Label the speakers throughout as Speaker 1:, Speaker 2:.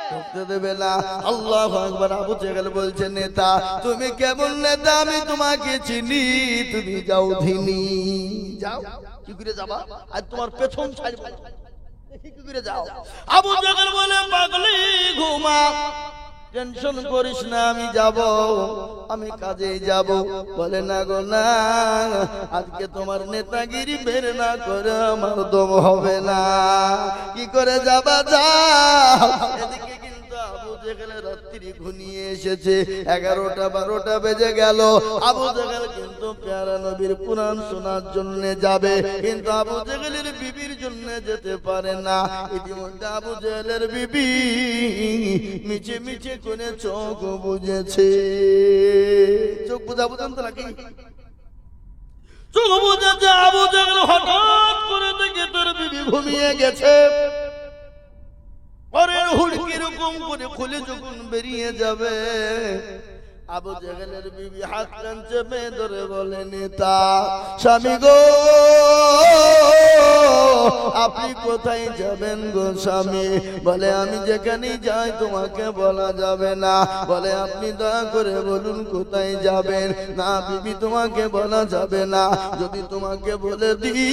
Speaker 1: ঢুকতে দেবে না। আল্লাহু আকবার। আবু জেহেল বলছে, নেতা তুমি কেমন নেতা আমি তোমাকে চিনি, তুমি যাও ধিনি, যাও। কি করে যাবা? আর তোমার পেছন ছাড়বো, কি করে যাও? আবু জেহেল বলে, পাগলি ঘুমা, টেনশন করিস না, আমি যাব, আমি কাজে যাব। বলে, না গো না, আজকে তোমার নেতাগিরি বের না করে আমার দম হবে না। কি করে যাবা? যাও। এদিকে কিন্তু আবু জেহেলের রাত্রি ঘনিয়ে এসেছে, 11টা 12টা বেজে গেল। আবু জেহেল কিন্তু প্যারা নবীর কুরআন শোনার জন্য যাবে, কিন্তু আবু জেহেলের বিবির জন্য যেতে পারে না। ইতিমধ্যে আবু জেহেলের বিবি মিছে মিছে করে চোখ বুঝেছে। চোখ বুঝা বুঝান তো নাকি? চোখ বুঝেছে। আবু জেহেল হঠাৎ করে দেখে তোর বিবি ঘুমিয়ে গেছে। পরের হুড়কি রকম করে খুলে যখন বেরিয়ে যাবে, আবু জেহেলের বিবি হাত কান চেপে ধরে বলে, নেতা স্বামী গো, আপনি কোথায় যাবেন গো স্বামী? বলে, আমি যেখানেই যাই তোমাকে বলা যাবে না। বলে, আপনি দয়া করে বলুন কোথায় যাবেন? না বিবি, তোমাকে বলা যাবে না, যদি তোমাকে বলে দিই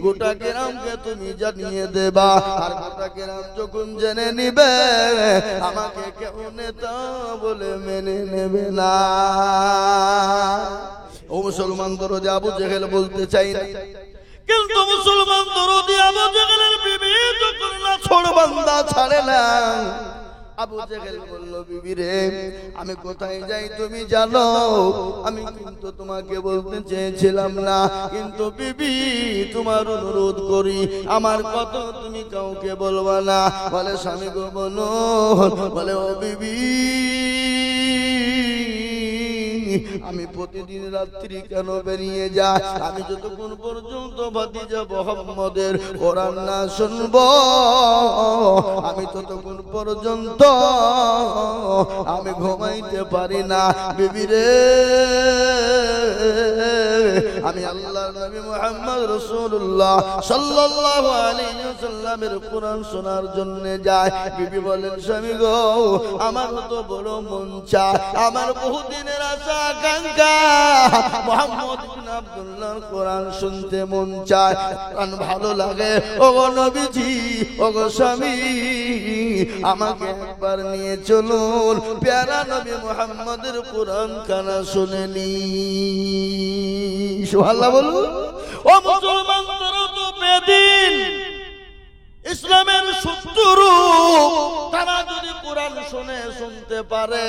Speaker 1: গোটা গ্রামকে তুমি জানিয়ে দেবা, আর গোটা গ্রাম যখন জেনে নিবে আমাকে কেউ নেতা বলে মেনে নেবে না। ও মুসলমান দরদি, আবু জেহেল বলতে চাই না, কিন্তু মুসলমান দরদি আবু জেহেলের বিবি যখন না ছোড় বান্দা ছাড়ে না। আবু জেহেল বলল, বিবি রে, আমি কোথায় যাই তুমি জানো? আমি কিন্তু তোমাকে বলতে চেয়েছিলাম না, কিন্তু বিবি তোমার অনুরোধ করি, আমার কথা তুমি কাউকে বলবা না। বলে, স্বামী গো বলো। বলে, ও বিবি, আমি প্রতিদিন রাত্রি কেন বেরিয়ে যাই? আমি যতক্ষণ পর্যন্ত ভাতিজা মুহাম্মদের কোরআন না শুনবো, আমি ততক্ষণ পর্যন্ত আমি ঘুমাইতে পারি না। বিবি রে, আমি আল্লাহর নবী মুহাম্মদ রাসূলুল্লাহ সাল্লাল্লাহু আলাইহি ওয়াসাল্লামের কোরআন শোনার জন্য যাই। বিবি বলেন, স্বামী গো, আমার তো বড় মন চায়, আমার বহুদিনের আশা আকাঙ্ক্ষা মুহাম্মদ ইবনে আব্দুল্লাহর কোরআন শুনতে মন চায়, কোরআন ভালো লাগে। ও গো নবীজি, ও গো স্বামী, আমাকে একবার নিয়ে চলুন, প্যারা নবী মুহাম্মদের কোরআন খানা শুনে নি। সুবহানাল্লাহ বলুন। ও মুসলমান, তারা তো বেদিন, ইসলামের শত্রু, তারা যদি কোরআন শুনতে পারে,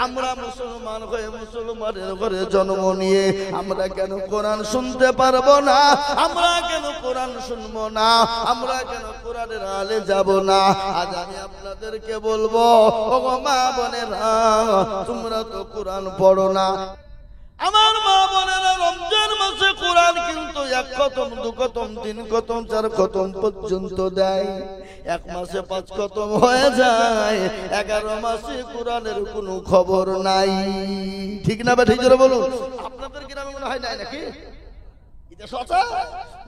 Speaker 1: আমরা মুসলমান হয়ে মুসলমানের ঘরে জন্ম নিয়ে আমরা কেন কোরআন শুনতে পারবো না? আমরা কেন কোরআন শুনবো না? আমরা কেন কোরআনের আলে যাব না? আজ আমি আপনাদেরকে বলবো, ও মা বোনেরা, তোমরা তো কোরআন পড়ো না। আমার মা বোনেরা রমজান মাসে কোরআন কিন্তু 1 খতম 2 খতম 3 খতম 4 খতম পর্যন্ত দেয়। 1 মাসে 5 খতম হয়ে যায়, 11 মাসে কোরআনের কোনো খবর নাই। ঠিক না? ঠিক জোরে বলুন। আপনাদের গ্রামে মনে হয় নাই নাকি?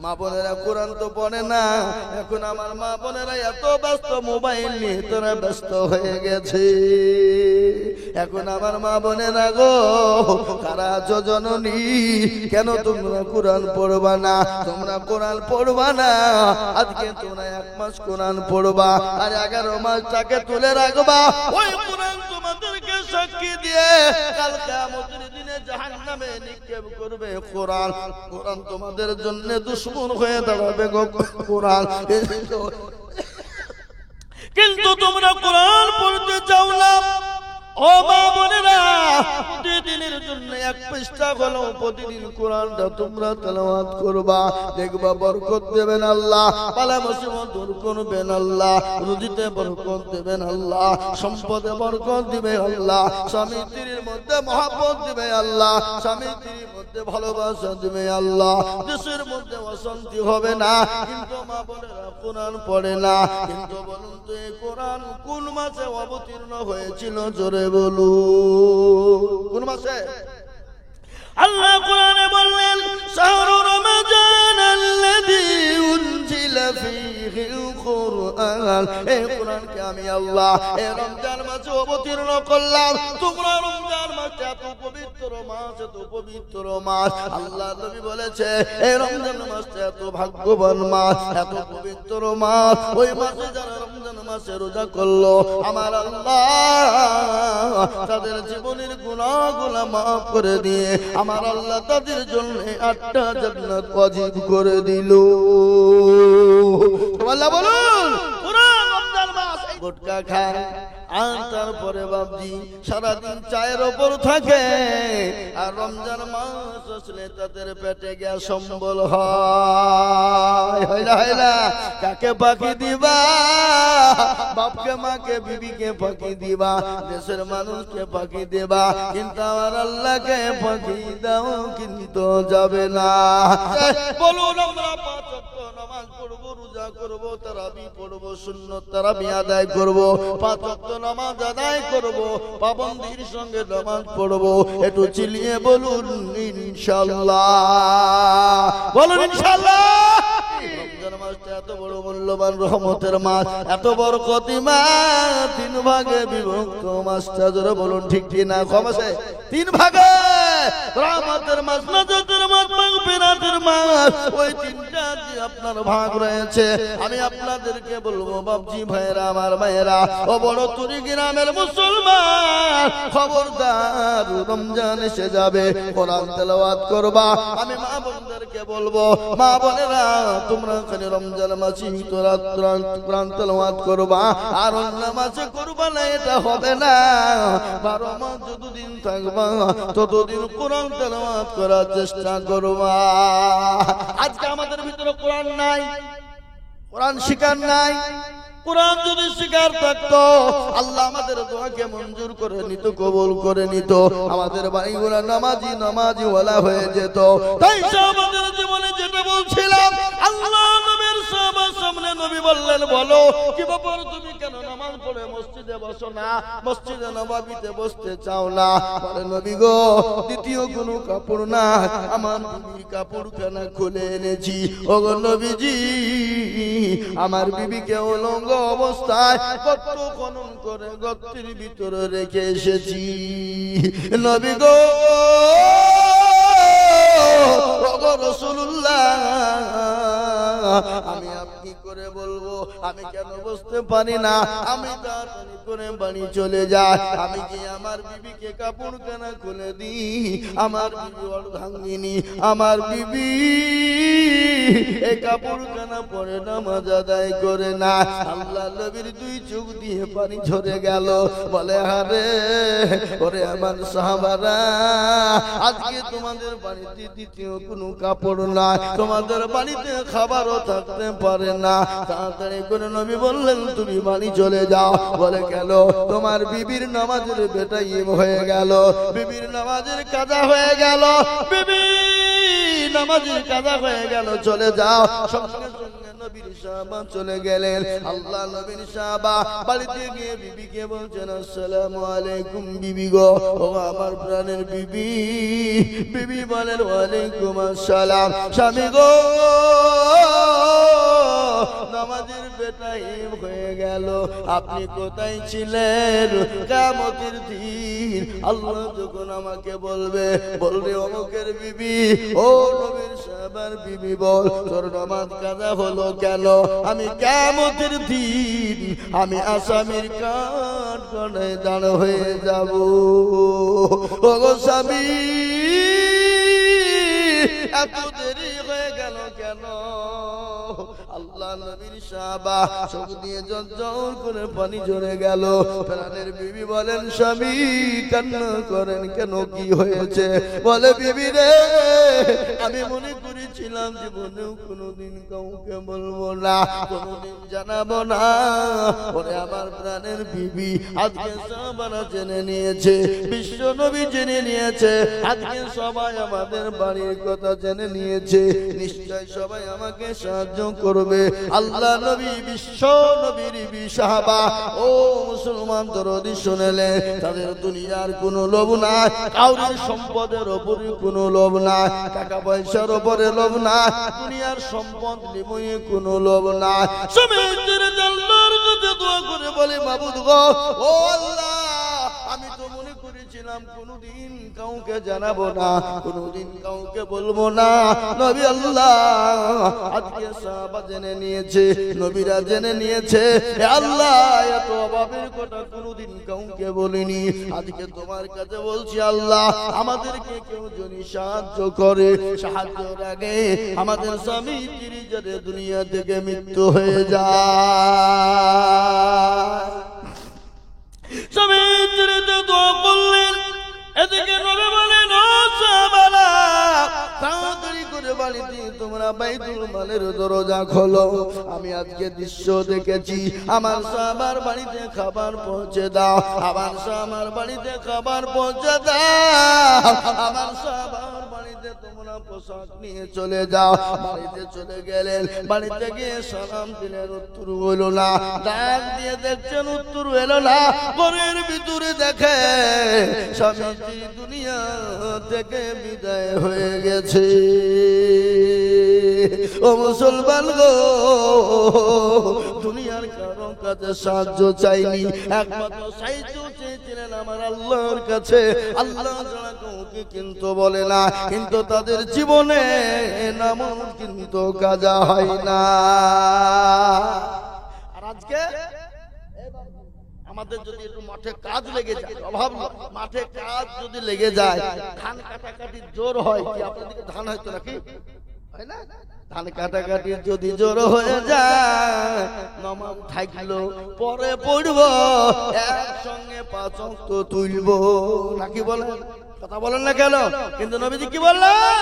Speaker 1: মা বোনেরা কোরআন তো পড়ে না। এখন আমার মা বোনেরা এত ব্যস্ত, মোবাইল নিয়ে তারা ব্যস্ত হয়ে গেছে। এখন আমার মা বোনেরা গো, কারা জননী, কেন তোমরা কোরআন পড়বা না? তোমরা কোরআন পড়বা না, আজকে তোমরা 1 মাস কোরআন পড়বা, আর 11 মাসটাকে তুলে রাখবা। ওই কোরআন তোমাদেরকে সাক্ষী দিয়ে কাল কিয়ামতের দিনে জাহান্নামে নিক্ষেপ করবে। কোরআন কোরআন তোমাদের জন্য দুশমন হয়ে দাঁড়াবে গো কোরআন। কিন্তু তোমরা কোরআন পড়তে চাও না। ও মা বোনেরা, প্রতিদিনের জন্য 1 পৃষ্ঠা হলো প্রতিদিন কোরআনটা তোমরা তেলাওয়াত করবা, দেখবা বরকত দেবেন আল্লাহ, বালা মুসিবত দূর করবেন আল্লাহ, রুজিতে বরকত দেবেন আল্লাহ, সম্পদে বরকত দিবে আল্লাহ, স্বামী স্ত্রীর মধ্যে মহব্বত দিবে আল্লাহ, স্বামী স্ত্রীর মধ্যে ভালোবাসা দিবে আল্লাহ, দেশের মধ্যে অশান্তি হবে না। কিন্তু মা বোনেরা কোরআন পড়ে না। কিন্তু বলুন তো, এই কোরআন কোন মাসে অবতীর্ণ হয়েছিল? জোরে বলু, কোন মাসে? আল্লাহ কোরআনে বললেন, শাহরু রমাজান আল্লাযী উনজিলা ফীহিল কুরআন, এই কুরআনকে আমি আল্লাহ এই রমজান মাসে অবতীর্ণ করলাম। তোমরা রমজান মাস এত পবিত্র মাস, এত পবিত্র মাস। আল্লাহ নবী বলেছে এই রমজান মাসটা এত ভাগ্যবান মাস, এত পবিত্র মাস। ওই মাসে যারা রমজান মাসে রোজা করলো আমার আল্লাহ তাদের জীবনের গুনাহগুলো মাফ করে দিয়ে আমার আল্লাহ তাদের জন্য 8টা জান্নাত ওয়াজিব করে দিল। আল্লাহ বলুন পুরো রমজান মাস গুটকা খায় আর তারপরে বাবজি সারাদিন চায়ের ওপর থাকে, আর রমজান মাস আসলে তাদের পেটে গ্যাস সম্বল হয় না। কাকে ফাঁকি দিবা? বাপকে, মাকে, বিবিকে ফাঁকি দিবা, দেশের মানুষকে ফাঁকি দিবা, কিন্তু আমার আল্লাহকে ফাঁকি দাও কিন্তু যাবে না। বলুন আমরা 5 ওয়াক্ত নামাজ পড়বো, রোজা করবো, তারাবি পড়বো, সুন্নত তারাবি আদায় করবো, 5 ওয়াক্ত নামাজ আদায় করব, পাবন্দির সঙ্গে নামাজ পড়ব। একটু চিলিয়ে বলুন ইনশাআল্লাহ, বলুন ইনশাআল্লাহ। রমজান মাসটা এত বড় মূল্যবান রহমতের মাস, এত বরকতি মাস, 3 ভাগে বিভক্ত মাসটা। জোরে বলুন ঠিক কি না? কমছে 3 ভাগে। রহমতের মাস, নাজাতের মাস, মাগফিরাতের মাস, ওই 3টা যে আপনার ভাগ রয়েছে। আমি আপনাদেরকে বলবো বাবজি ভাইরা, আমার ভাইরা, ও বড় তুরি গ্রামের মুসলমান, খবরদার রমজান এসে যাবে, কোরআন তেলাওয়াত করবা। আমি মা বোনদেরকে বলবো, মা বোনেরা তোমরা খালি রমজান মাসে কোরআন তেলাওয়াত করবা, আর অন্য মাসে করবা না, এটা হবে না। 12 মাস যতদিন থাকবা ততদিন কোরআন তেলাওয়াত করার চেষ্টা করবা। আজকে আমাদের ভিতরে কোরআন নাই, কোরআন শিকার নাই। কোরআন যদি শিকার থাকতো আল্লাহ আমাদের দোয়াকে মঞ্জুর করে নিত, কবুল করে নিত, আমাদের বাড়িগুলো নামাজি ওয়ালা হয়ে যেত। তাই আমাদের জীবনে যেটা বলছিলাম, আল্লাহ নবীর সাহাবার সামনে নবী বললেন, বলো কি ব্যাপার, তুমি কেন নামাজ পড়ে মসজিদে বসো না, মসজিদে নববীতে বসতে চাও না? বলে নবী গো, দ্বিতীয় কোনো কাপড় না, আমার বিবির কাপড় খানা খুলে এনেছি। ওগো নবীজি, আমার বিবিকে উলঙ্গ অবস্থায় গর্ত খনন করে গর্তের ভিতরে রেখে এসেছি। নবী গো, ওগো রাসূলুল্লাহ, আমি আপনি করে বলবো, আমি কেন বুঝতে পারি না? আমি তাড়াতাড়ি করে বাড়ি চলে যাই, আমি কি আমার বিবিকে কাপড় কেনা খুলে দিই? আমার বিবি অর্ধাঙ্গিনী, আমার বিবি এই কাপড় কেনা পরে নামাজ আদায় করে না। আল্লাহ নবীর 2 চোখ দিয়ে পানি ঝরে গেল। বলে আরে ওরে আমার সাহাবারা, আজকে তোমাদের বাড়িতে দ্বিতীয় কোনো কাপড় নাই, তোমাদের বাড়িতে খাবারও থাকতে পারে না। তাড়াতাড়ি করে নবী বললেন, তুমি বাড়ি চলে যাও। বলে কেন? তোমার বিবির নামাজের বেটাই হয়ে গেল, বিবির নামাজের কাজা হয়ে গেল, বিবি নামাজের কাজা হয়ে গেল, চলে যাও। সঙ্গে সঙ্গে নবীর সাহাবা চলে গেলেন। আল্লাহ নবীর সাহাবা বাড়িতে গিয়ে বিবিকে বলছেন, আসসালামু আলাইকুম বিবি গো। ও আমার প্রাণের বিবি। বিবি বলেন, ওয়ালাইকুম আসসালাম। স্বামী গো, নামাজের বেটাইম হয়ে গেল, আপনি কোথায় ছিলেন? কিয়ামতের দিন আল্লাহ যখন আমাকে বলবে, বলবে অমুকের বিবি, ও নবীর সাহাবার বিবি, বল তোর নামাজ কাজা হলো কেন? আমি কিয়ামতের দিন আমি আসামির কাঠ গড়ায় দাঁড় হয়ে যাব। ওগো স্বামী, এত দেরি হয়ে গেল কেন? আল্লাহ নবীর সাহাবা চোখ দিয়ে ঝরঝর করে পানি ঝরে গেল। প্রাণের বিবি বলেন, স্বামী কান্না করেন কেন, কি হয়েছে? বলে, বিবি রে, আমি মনে করেছিলাম জীবনেও কোনোদিন কাউকে বলবো না, কোনোদিন জানাবো না। ওরে আমার প্রাণের বিবি, আজকে সাহাবারা জেনে নিয়েছে, বিশ্ব নবী জেনে নিয়েছে, আজকে সবাই আমাদের বাড়ির কথা জেনে নিয়েছে, নিশ্চয় সবাই আমাকে সাহায্য করবে। আল্লাহ নবী বিশ্ব নবীর সাহাবা ও মুসলমান দরদি শুনেলে তাদের দুনিয়ার কোনো লোভ নাই, কাউরির সম্পদের ওপরে কোনো লোভ নাই, টাকা পয়সার ওপরে লোভ নাই, দুনিয়ার সম্পদ নিয়ে কোনো লোভ নাই। স্বামীর আল্লাহর কাছে দোয়া করে বলে মাবুদ গো ও আল্লাহ, আমি তো মনে করেছিলাম কোনদিন কাউকে জানাবো না, কোনদিন কাউকে বলবো না। নবী আল্লাহ আজকে সাহাবা জেনে নিয়েছে, নবীরা জেনে নিয়েছে আল্লাহ এত অভাবের কথা কোনদিন কাউকে বলিনি। আজকে তোমার কাছে বলছি আল্লাহ, আমাদেরকে কেউ যদি সাহায্য করে, সাহায্যের আগে আমাদের স্বামী স্ত্রী যাতে দুনিয়া থেকে মৃত্যু হয়ে যায়। স্বামী স্ত্রীতে দোয়া করলেন, এদিকে নবী বলেন ও সাহাবারা তাড়াতাড়ি করে বাড়িতে তোমরা বাইতুল মালের দরজা খোলো। আমি আজকে দৃশ্য দেখেছি, আমার সাহাবার বাড়িতে খাবার পৌঁছে দাও, আমার সাহাবার বাড়িতে খাবার পৌঁছে দাও, আমার সাহাবার বাড়িতে তোমরা পোশাক নিয়ে চলে যাও। বাড়িতে চলে গেলেন, বাড়িতে গিয়ে সালাম দিলেন, উত্তর হলো না। ডাক দিয়ে দেখছেন উত্তর এলো না। ঘরের ভিতরে দেখে স্বামী দুনিয়া থেকে বিদায় হয়ে গেছে। ও মুসলমান গো, দুনিয়ার কারো কাছে সাহায্য চাইনি, একমাত্র সাহায্য চেয়েছিলেন আমার আল্লাহর কাছে। আল্লাহ ছাড়া কাউকে কিন্তু বলে না, কিন্তু তাদের জীবনে নামও কিন্তু কাজা হয় না। আর আজকে আমাদের যদি একটু মাঠে কাজ লেগে যায়, অভাব মাঠে কাজ যদি লেগে যায়, ধান কাটাকাটি জোর হয়, কি আপনাদের ধান হয়তো নাকি হয় না? ধান কাটাকাটি যদি জোর হয়ে যায়, নামাজ থাকলো পরে পড়বো, একসঙ্গে ৫ ওয়াক্ত তুলবো, নাকি বলেন? কথা বলেন না কেন? কিন্তু নবীজি কি বললেন?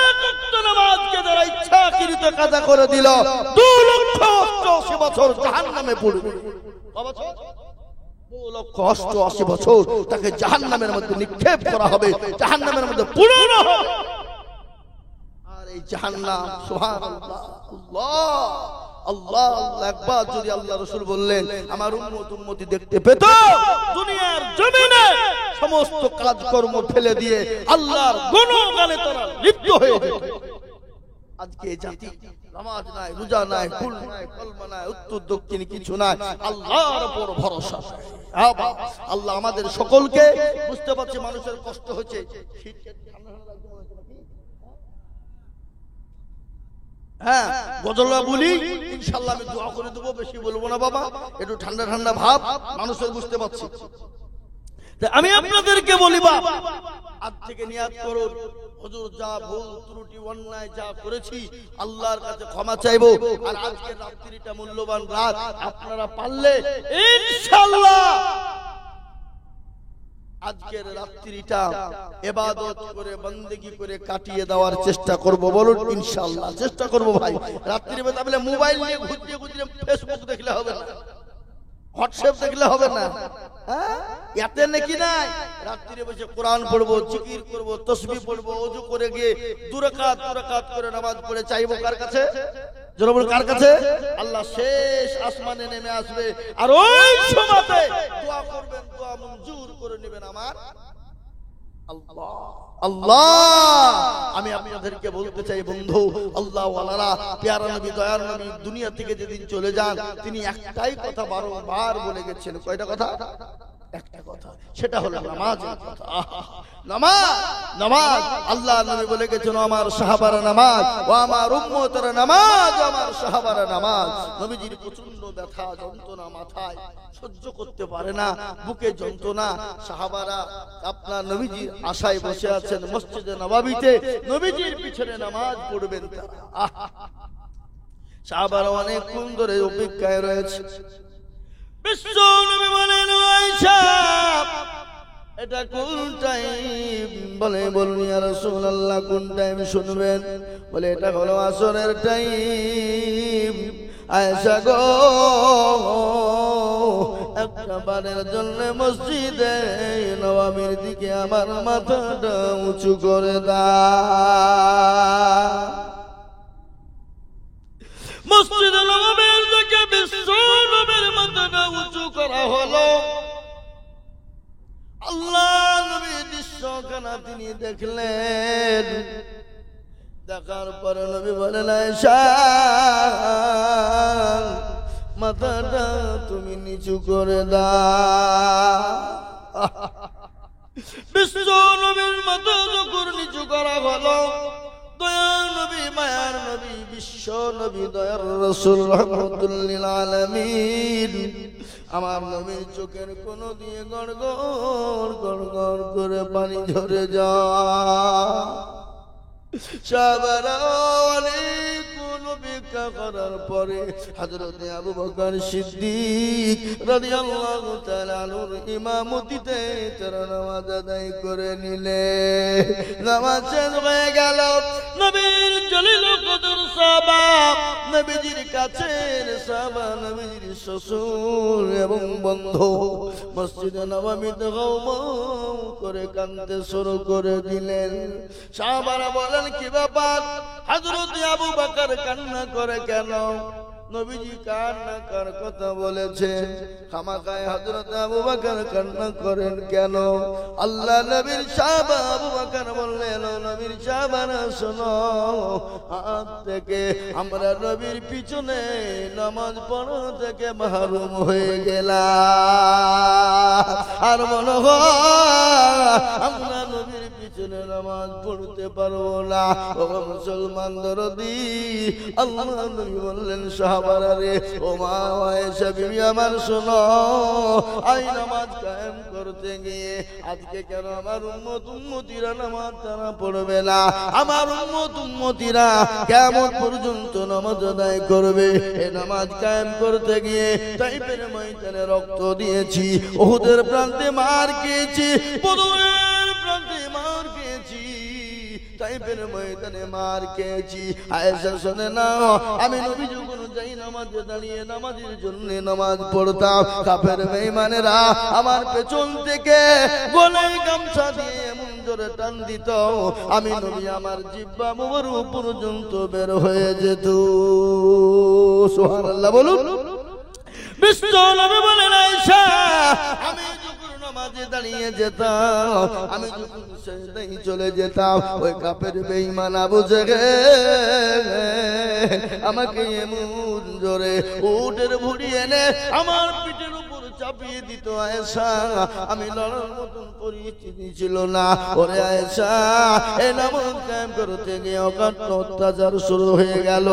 Speaker 1: এক ওয়াক্ত নামাজকে যারা ইচ্ছাকৃত কাজা করে দিল, ২,৮৮,৮০ বছর জাহান্নামে পড়বে। কত বছর? ২,৮৮,৮০ বছর তাকে জাহান্নামের মধ্যে নিক্ষেপ করা হবে, জাহান্নামের মধ্যে পুরানো হবে। আর এই জাহান্নাম, সুবহানাল্লাহ, আল্লাহ আল্লাহ আল্লাহ, একবার যদি আল্লাহ রাসূল বললেন আমার উম্মতি দেখতে পেত, দুনিয়ার জমিনে সমস্ত কাজকর্ম ফেলে দিয়ে আল্লাহর গুণগানে তারা লিপ্ত হয়ে যেত। আজকে জাতি নামাজ নাই, রোজা নাই, ফুল নাই, কলমা নাই, উত্তর দক্ষিণ কিছু নাই, আল্লাহর উপর ভরসা। আল্লাহ আমাদের সকলকে, বুঝতে পারছি মানুষের কষ্ট হচ্ছে, হ্যাঁ গজলা বলি ইনশাআল্লাহ আমি দোয়া করে দেবো, বেশি বলবো না বাবা, একটু ঠান্ডা ঠান্ডা ভাব মানুষের, বুঝতে পারছি। আমি আপনাদেরকে বলি বাবা, আজ থেকে নিয়াত করুন, হুজুর যা ভুল ত্রুটি অন্যায় যা করেছি আল্লাহর কাছে ক্ষমা চাইবো। আর আজকের রাত্রিটা মূল্যবান রাত, আপনারা পারলে ইনশাআল্লাহ আজকের রাত্রিটা ইবাদত করে বন্দেগী করে কাটিয়ে দেওয়ার চেষ্টা করব। বলুন ইনশাআল্লাহ চেষ্টা করব ভাই। রাত্রিবেলা তাহলে মোবাইল নিয়ে ঘুরতে ঘুরতে ফেসবুক দেখলে হবে না, হোয়াটসঅ্যাপ দেখলে হবে না, হ্যাঁ এতে নাকি নাই। রাত্রিরে বসে কোরআন পড়বো, জিকির করব, তাসবিহ পড়বো, ওযু করে গিয়ে 2 রাকাত করে নামাজ পড়ে চাইবো কার কাছে? জোরে বলুন কার কাছে? আল্লাহ শেষ আসমানে নেমে আসবে, আর ওই সময়তে দোয়া করবেন, দোয়া মঞ্জুর করে নেবেন আমার আল্লাহ। আল্লাহ আমি আপনাদেরকে বলতে চাই বন্ধু, আল্লাহ ওয়ালারা, প্যারা নবী, দয়ার নবী দুনিয়া থেকে যেদিন চলে যান, তিনি একটাই কথা বারবার বলে গেছেন। কয়টা কথা? একটা কথা, সেটা হলো নামাজের কথা। নামাজ, নামাজ। আল্লাহ নবী বলে গেছেন আমার সাহাবারা নামাজ, ও আমার উম্মতের নামাজ, আমার সাহাবারা নামাজ। নবীজির প্রচন্ড ব্যথা যন্ত্রণা, মাথায় সহ্য করতে পারে না, বুকে যন্ত্রণা। সাহাবারা আপনার নবীজির আশায় বসে আছেন মসজিদে নববীতে, নবীজির পিছনে নামাজ পড়বেন তারা। সাহাবারা অনেকক্ষণ ধরে অপেক্ষায় রয়েছে। বিশ্ব নবী বলেন আয়েশা এটা কোন টাইম? বলে বলুন ইয়া রাসূলুল্লাহ কোন টাইম শুনবেন? বলে এটা হলো আসরের টাইম। আয়েশা গো একটা বারের জন্য মসজিদে নববীর দিকে আমার মাথাটা উঁচু করে দাও। মসজিদে জায়গা উঁচু করা হলো। আল্লাহ নবী দৃশ্যখানা তিনি দেখলেন। দেখার পরে নবী বলেন, আয়েশা মাথাটা তুমি নিচু করে দাও। বিশ্ব নবীর মাথা যখন নিচু করা হলো, দয়ার নবী, মায়ার নবী, বিশ্ব নবী, দয়ার রাসূল রাহমাতুল লিল আলামিন, আমার নবীর চোখের কোন দিয়ে গড়গড় গড়গড় করে পানি ঝরে যায়। সাহাবারা অনেক অপেক্ষা করার পরে হযরত আবু বকর সিদ্দিক রাদিয়াল্লাহু তাআলা আনহুর ইমামতিতে তারা নামাজ আদায় করে নিলেন। নামাজ শেষ হয়ে গেল। নবীর জলিল কদর সাহাবা, নবীজির কাছের সাহাবা, নবীজির শ্বশুর এবং বন্ধু মসজিদে নববীতে গাওমাও করে কাঁদতে শুরু করে দিলেন। সাহাবারা বলেন, কি ব্যাপার? হযরত আবু বকর কান্না করে কেন? নবীজি কান্না কার কথা বলেছেন? খামাখায় হযরত আবু বকর কান্না করেন কেন? আল্লাহ নবীর সাহাবা আবু বকর বললেন, নবীর সাহাবারা শোনো, আজ থেকে আমরা নবীর পিছনে নামাজ পড়া থেকে মাহরুম হয়ে গেলাম। আর মনে হয় আমরা নবীর পিছনে নামাজ পড়তে পারবো না। ও মুসলমান দরদি, আল্লাহ নবী বললেন, সাহাবারা রে, ও মা আয়েশা বিবি আমার শোনো, এই নামাজ কায়েম করতে গিয়ে আজকে কেন আমার উম্মত উম্মতিরা নামাজ তারা পড়বে না? আমার উম্মত উম্মতিরা কিয়ামত পর্যন্ত নামাজ আদায় করবে। এই নামাজ কায়েম করতে গিয়ে তাইফের ময়দানে রক্ত দিয়েছি, উহুদের প্রান্তে মার খেয়েছি, বদরের প্রান্তে মার খেয়েছি, তাইফের ময়দানে মার খেয়েছি। আয়েশা শুনে নাও, আমি নবী যখন যাই নামাজে দাঁড়িয়ে নামাজের জন্য নামাজ পড়তাম, কাফের বেঈমানেরা আমার পেছন থেকে গলায় গামছা দিয়ে এমন জোরে টান দিত, আমি নবী আমার জিহ্বা মুবারক পর্যন্ত বের হয়ে যেত। সুবহানাল্লাহ বলুন। বিশ্ব নবী বলেন, আয়েশা আমি যখন নামাজে দাঁড়িয়ে যেতাম, আমি যখন সেজদায় চলে যেতাম, ওই কাফের বেঈমান আবু জেহেল আমাকে এমন জোরে উটের ভুঁড়ি এনে আমার পিঠের উপর চাপিয়ে দিত। আয়েশা আমি লড়ার মতন পরিস্থিতি ছিল না। ওরে আয়েশা, এই নামাজ কায়েম করতে গিয়ে অকাট্য অত্যাচার শুরু হয়ে গেল।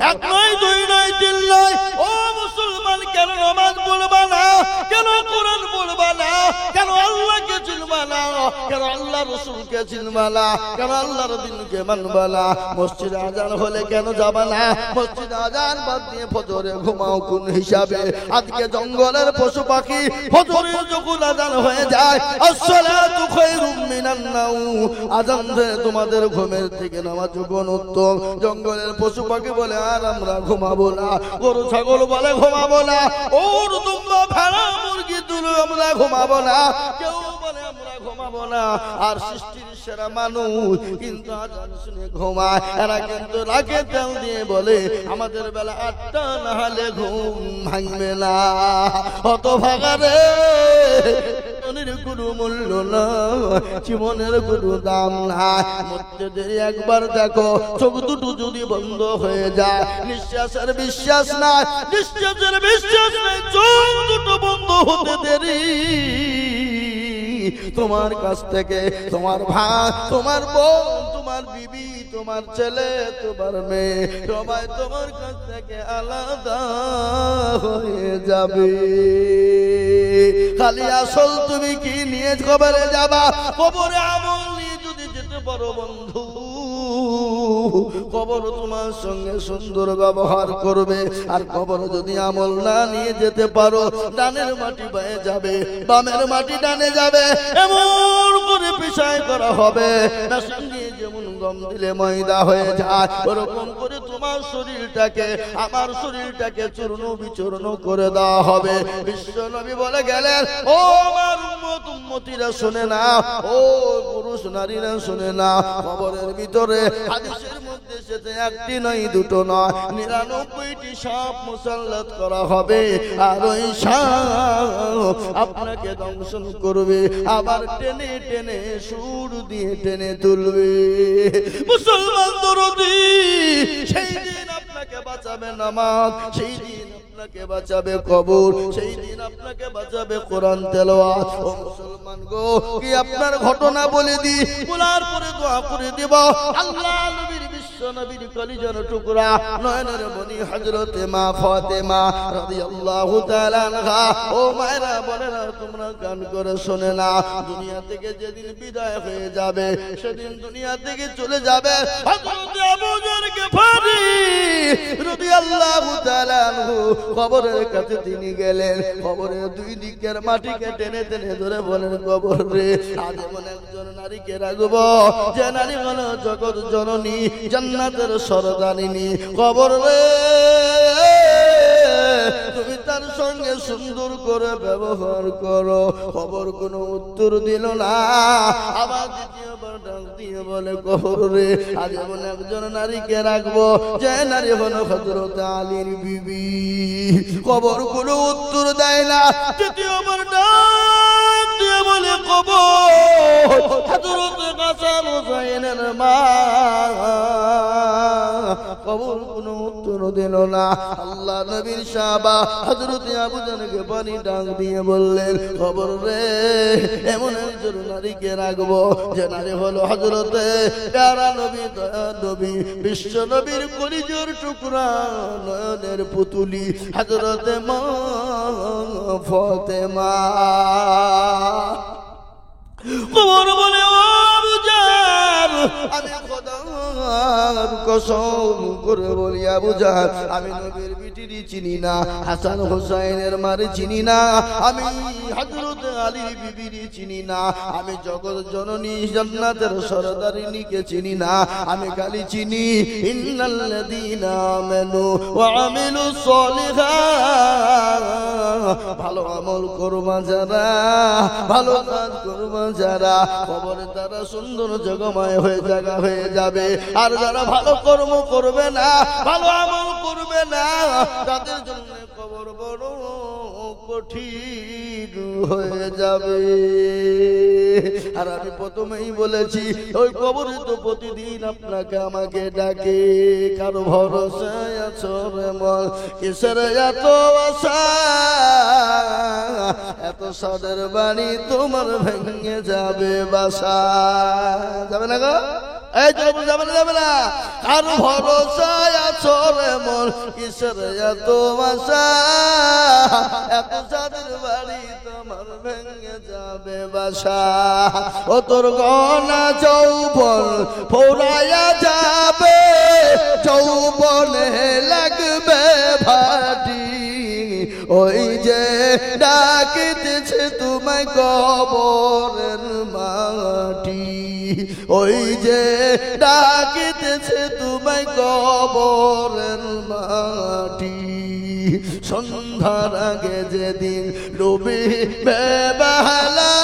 Speaker 1: এক নয়, দুই নয়, তিন নয়। ও মুসলমান, কেন নামাজ পড়বা না? কেন কোরআন পড়বা না? কেন আল্লাহকে চিনবা না? কেন আল্লাহ রাসূলকে চিনবা না? কেন আল্লাহর দ্বীনকে মানবা না? মসজিদে আযান হলে কেন যাবা না? মসজিদে আযান বাদ দিয়ে ফজরে ঘুমাও কোন হিসাবে? আজকে জঙ্গলের পশু পাখি ফজরে যখন আযান হয়ে যায়, আসসালাতু খায়রুম মিনান নাওম, আযান ধরে তোমাদের ঘুমের থেকে নামাজ যখন উত্তম। জঙ্গলের পশু পাখি বলে আর আমরা ঘুমাবো না, গরু ছাগল বলে ঘুমাবো না, ওর দুম্বা ভেড়া মুরগি দুলো আমরা ঘুমাবো না, কেউ বলে আমরা ঘুমাবো না। আর সৃষ্টির সেরা মানুষ কিন্তু আযান শুনে ঘুমায়। এরা কিন্তু রাগে তেল দিয়ে বলে আমাদের বেলা 8টা না হলে ঘুম ভাঙবে না। অত ভাগারে জীবনের কোনো মূল্য না, জীবনের কোনো দাম নাই। মরতে দেরি একবার দেখো, চোখ দুটো যদি বন্ধ হয়ে যায়, নিঃশ্বাসের বিশ্বাস নাই, নিঃশ্বাসের বিশ্বাস নাই, চোখ দুটো বন্ধ হতে দেরি। তোমার কাছ থেকে তোমার ভাই, তোমার বোন, তোমার বিবি, তোমার ছেলে, তোমার মেয়ে সবাই তোমার কাছ থেকে আলাদা হয়ে যাবে। খালি আসল তুমি কি নিয়ে কবরে যাবা? কবরে আমল নিয়ে যদি যেতে পারো বন্ধু, কবর তোমার সঙ্গে সুন্দর ব্যবহার করবে। আর কবর যদি আমল না নিয়ে যেতে পারো, ডানের মাটি বায়ে যাবে, বামের মাটি ডানে যাবে, এমন করে পিছায় করা হবে। মেশিন দিয়ে যেমন গম দিলে ময়দা হয়ে যায়, ওরকম করে তোমার শরীরটাকে, আমার শরীরটাকে চূর্ণ বিচূর্ণ করে দেওয়া হবে। বিশ্ব নবী বলে গেলেন, ও আমার উম্মত উম্মতিরা শুনে না, ও পুরুষ নারীরা শুনে না, কবরের ভিতরে হাদিসের মধ্যে এসেছে, একটি নয় দুটো নয়, 99টি সাপ মুসাল্লাত করা হবে, আর ওই সাপ আপনাকে দংশন করবে, আবার টেনে টেনে সুর দিয়ে টেনে তুলবে। মুসলমান দরদি, সেই দিন আপনাকে বাঁচাবে নামাজ, সেই দিন আপনাকে বাঁচাবে কবর, সেই দিন আপনাকে বাঁচাবে কোরআন তেলাওয়াত। ও মুসলমান গো, কি আপনার ঘটনা বলে দি, বলার পরে দোয়া করে দেব। আল্লাহ নবীর বিশ্ব নবীর কলিজার টুকরা নয়নের মনি হযরতে মা ফাতেমা রাদিয়াল্লাহু তাআলা আনহা। ও মায়েরা বোনেরা, তোমরা কান করে শুনে না, দুনিয়া থেকে যেদিন বিদায় হয়ে যাবে, সেদিন দুনিয়া থেকে চলে যাবে হযরতে আবু যর গিফারি রাদিয়াল্লাহু তাআলা আনহু। কবরের কাছে তিনি গেলেন, কবরের দুই দিকের মাটিকে টেনে টেনে ধরে বলেন, কবর রে, আজ এমন একজন নারীকে রাখবো, যে নারী হলো জগৎ জননী, জান্নাতের সরদারিনী। কবর রে, তুমি তার সঙ্গে সুন্দর করে ব্যবহার করো। কবর কোনো উত্তর দিল না। আবার দ্বিতীয়বার ডাক দিয়ে বলে, কবর রে, আজ এমন একজন নারীকে রাখবো, যে নারী হলো হযরত আলীর বিবি। কবর কোনো উত্তর দেয় না। তৃতীয়বার ডাক দিয়ে বলে, কবর হযরত হাসান হুসাইনের মা। কবর কোনো উত্তর দিল না। আল্লাহ নবীর সাহাবা হযরত আবু জারকে পানি ডাক দিয়ে বললেন, খবর রে, এমন একজন নারীকে রাখবো, যে নারী হলো হযরতে প্যারা নবী, দয়া নবী, বিশ্ব নবীর কলিজার টুকরা নয়নের পুতুলি হযরতে মা ফাতেমা। কবর বলে, ও আবু জার, আমি খোদার কসম করে বলি, আবু জার, আমি নবীর বিটিরি চিনি না, হাসান হুসাইনের মারে চিনি না, আমি হযরত আলীর বিবিরি চিনি না, আমি জগৎ জননী জান্নাতের সরদারিনীকে চিনি না, আমি খালি চিনি ইন্নাল্লাযীনা আমানু ওয়া আমিলুস সলিহাত। ভালো আমল করবা যারা, ভালো কাজ করবা যারা, কবরে তারা সুন্দর জগময় হয়ে জায়গা হয়ে যাবে। আর যারা ভালো কর্ম করবে না, ভালো আমল করবে না, তাদের জন্য কবর বড় কঠিন হয়ে যাবে। আর আমি প্রথমেই বলেছি, ওই কবরে তো প্রতিদিন আপনাকে আমাকে ডাকে। কারো ভরসায় আছো রে মন, কিসের এত আশা, এত সাদের বাড়ি তোমার ভেঙে যাবে বাসা। যাবে না গো, এই যাবে না, যাবে না। কার ভরসায় আছো রে মন, কিসের এত আশা, এত সাদের বাড়ি তোমার ভেঙে যাবে বাসা। ও তোর গনা যৌবন ফোরায়া যাবে, যৌবনে লাগবে ভাটি, ওই যে ডাকিতেছে তোমায় কবরের মাটি, ওই যে ডাকিতেছে তোমায় কবরের মাটি। সন্ধ্যার আগে যেদিন ডুবিবে বেলা,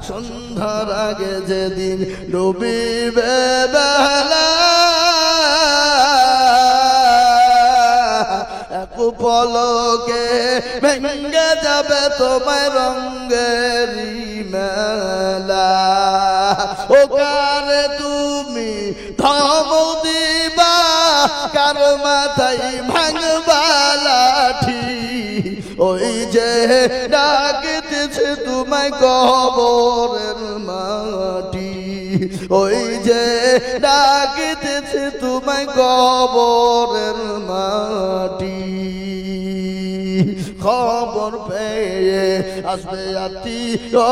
Speaker 1: সন্ধ্যার আগে যেদিন ডুবিবে বেলা, এক পলকে ভেঙে যাবে তোমায় রঙের মেলা। ও কারে তুমি ধমক দিবা, কার মাথায় ভাঙবা লাঠি, ওই যে ডাকিতেছে তোমায় কবরের মাটি, ওই যে ডাকিতেছে তোমায় কবরের মাটি। খবর পেয়ে আসবে আত্মীয়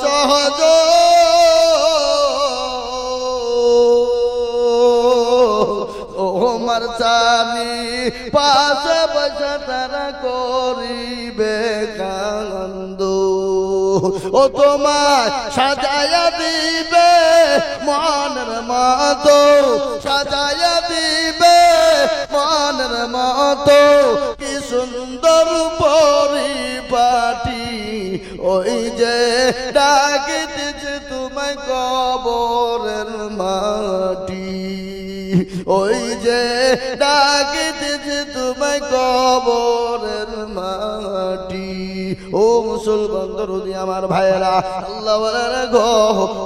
Speaker 1: সহজ, ওমর সানি পাশে বসে তারা করিবে কান্দ, ও তোমায় সাজায়া দিবে মনের মতো, সাজায়া দিবে মনের মতো, কি সুন্দর পরিপাটি, ওই যে ডাকিতেছে তোমায় তোমায় কবরের মাটি, ওই যে ডাকিতেছে তোমায় কবরের মাটি। ও মুসলমান দরদি আমার ভাইয়েরা, আল্লাহ ওয়ালারা গো,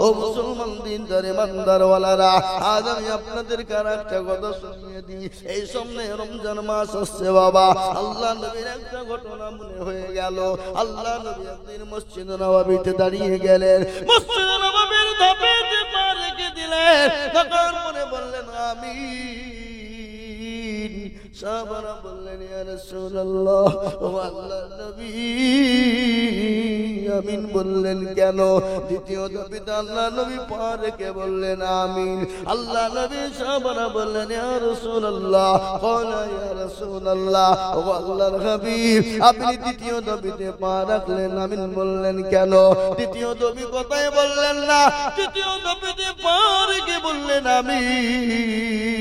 Speaker 1: ও মুসলমান দিনদার ইমানদারওয়ালারা, আজ আমি আপনাদেরকে আর একটা কথা শুনিয়ে দিই। এই সামনে রমজান মাস আসছে বাবা, আল্লাহ নবীর একটা ঘটনা মনে হয়ে গেল। আল্লাহ নবী একদিন মসজিদ নববীতে দাঁড়িয়ে গেলেন, মসজিদ নববীর ধাপেতে পা রেখে দিলেন, তখন মনে বললেন আমিন। সাহাবারা বললেন ইয়া রাসূলুল্লাহ, ও আল্লাহর নবী আমিন বললেন কেন? দ্বিতীয় ধাপেতে আল্লাহ নবী পা রেখে বললেন আমিন। আল্লাহ নবী সাহাবারা বললেন ইয়া রাসূলুল্লাহ, ক্বালা ইয়া রাসূলুল্লাহ, ও আল্লাহর হাবিব আপনি দ্বিতীয় ধাপেতে পা রাখলেন, আমিন বললেন কেন? দ্বিতীয় ধাপে কথাই বললেন না, তৃতীয় ধাপেতে পা রেখে বললেন আমিন।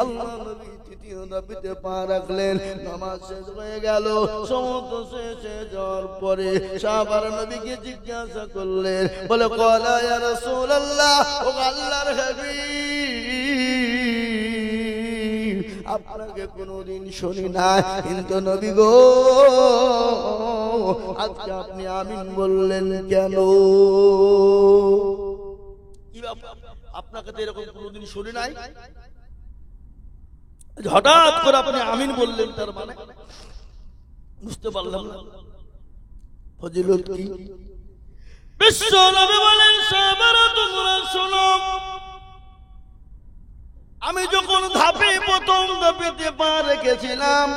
Speaker 1: আল্লাহ নবী তৃতীয় ধাপেতে পা রাখলেন, নামাজ শেষ হয়ে গেল। সমস্ত শেষে যাওয়ার পরে সাহাবারা নবীকে জিজ্ঞাসা করলেন, বলে ক্বালা ইয়া রাসূলুল্লাহ, ও আল্লাহর হাবিব আপনাকে কোনদিন শুনি না, কিন্তু নবী গো আজকে আপনি আমিন বললেন কেন? কি ব্যাপার, আপনাকে তো এরকম কোনদিন শুনি নাই, হঠাৎ করে আপনি আমিন বললেন, তার মানে বুঝতে পারলাম না ফজিলত কি। বিশ্ব নবী বলেন সাহাবারা তোমরা শোনো, আমি যখন ধাপে প্রথম ধাপেতে পা রেখেছিলাম,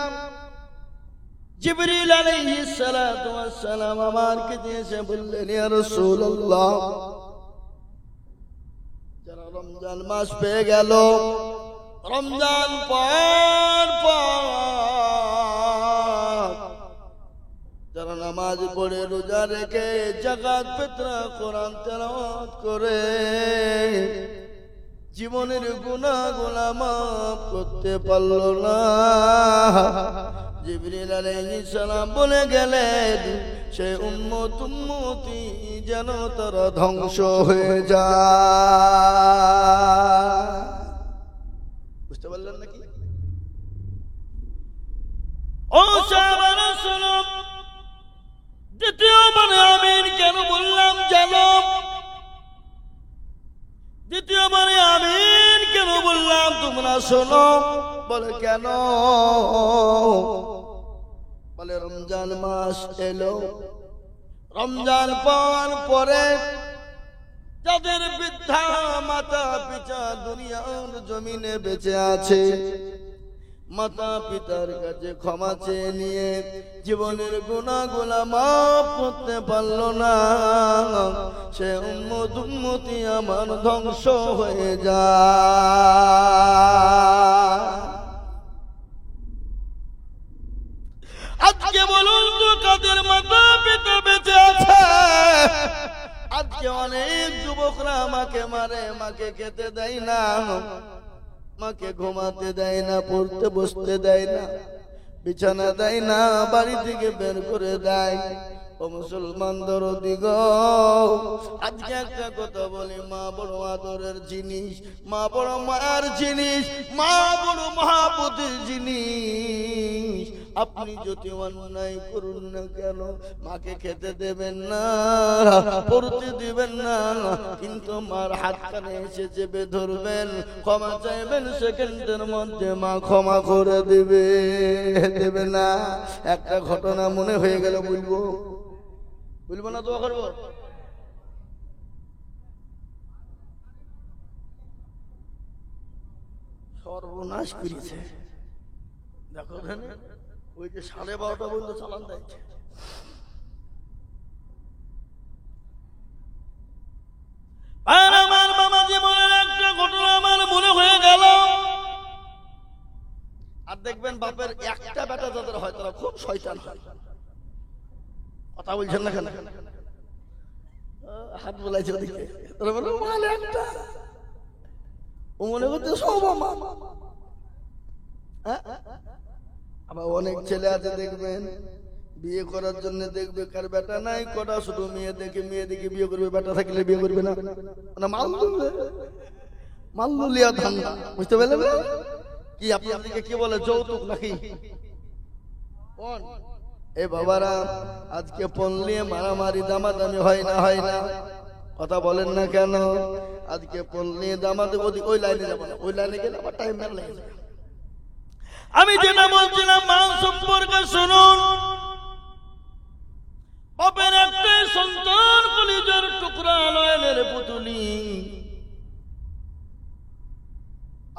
Speaker 1: জিবরিল আলাইহিস সালাতু ওয়াস সালাম আমার কাছে এসে বললেন ইয়া রাসূলুল্লাহ, যারা রমজান মাস পেয়ে গেল, রমজান পর যারা নামাজ পড়ে রোজা রেখে যাকাত ফিতরা কোরআন তেলাওয়াত করে জীবনের গুনাহগুলো মাফ করতে পারল না, জিবরিল আলাইহিস সালাম বলে গেলেন সেই উম্মতি যেন তারা ধ্বংস হয়ে যায়। বুঝতে পারলেন নাকি? ও সাহাবারা শোনো, দ্বিতীয়বার আমিন কেন বললাম জানো? দ্বিতীয়বারে আমিন কেন বললাম তোমরা শোনো। বলে কেন? বলে রমজান মাস এলো, রমজান পাওয়ার পরে যাদের বৃদ্ধা মাতা পিতা দুনিয়ার জমিনে বেঁচে আছে, মাতা পিতার কাছে ক্ষমা চেয়ে নিয়ে জীবনের গুনাহগুলো মাফ করতে পারলো না, সে উম্মতি আমার ধ্বংস হয়ে যায়। আজকে বলুন তো কাদের মাতা পিতা বেঁচে আছে? আজকে অনেক যুবকরা আমাকে মারে, মাকে খেতে দেয় না, মাকে ঘুমাতে দেয় না, পড়তে বসতে দেয় না, বিছানা দেয় না, বাড়ি থেকে বের করে দেয়। ও মুসলমান দরদি গো, আজকে একটা কথা বলি, মা বড় আদরের জিনিস, মা বড় মায়ার জিনিস, মা বড় মহাপতির জিনিস। আপনি যদি অন্যায় করুন না কেন, মাকে খেতে দেবেন না, পড়তে দিবেন না, কিন্তু মার হাত কানে এসে চেপে ধরবেন, ক্ষমা চাইবেন, সেকেন্ডের মধ্যে মা ক্ষমা করে দেবে না। একটা ঘটনা মনে হয়ে গেল, বলবো না তো করবো? সর্বনাশ করেছে দেখো, ওই যে 12:30 পর্যন্ত চালান দেয়। আমার বাবা জীবনের একটা ঘটনা আমার মনে হয়ে গেল। আর দেখবেন বাপের একটা বেটা যাদের হয় তারা খুব শয়তান হয়। কথা বলছেন না কেন? হাত বলাইছে ওদিকে, তারা বলে মাল একটা, ও মনে করতে সব আমার। আবার অনেক ছেলে আছে দেখবেন বিয়ে করার জন্য দেখবে কার বেটা নাই, কটা শুধু মেয়ে দেখে বিয়ে করবে, বেটা থাকলে বিয়ে করবে না, মানে মাল্লুলিয়া ধান্দা, বুঝতে পারলেন না? কি আপনাদেরকে কি বলে, যৌতুক নাকি? এ বাবারা, আজকে পণ নিয়ে মারামারি দামাদামি হয় না? কথা বলেন না কেন? আজকে পণ নিয়ে দামাদামি, ওই লাইনে যাবো না, ওই লাইনে গেলে আবার টাইম মেলা লেগে যাবে। আমি যেটা বলছিলাম, মা সম্পর্কে শুনুন। বাপের একটাই সন্তান, কলিজার টুকরা, নয়নের পুতুলি।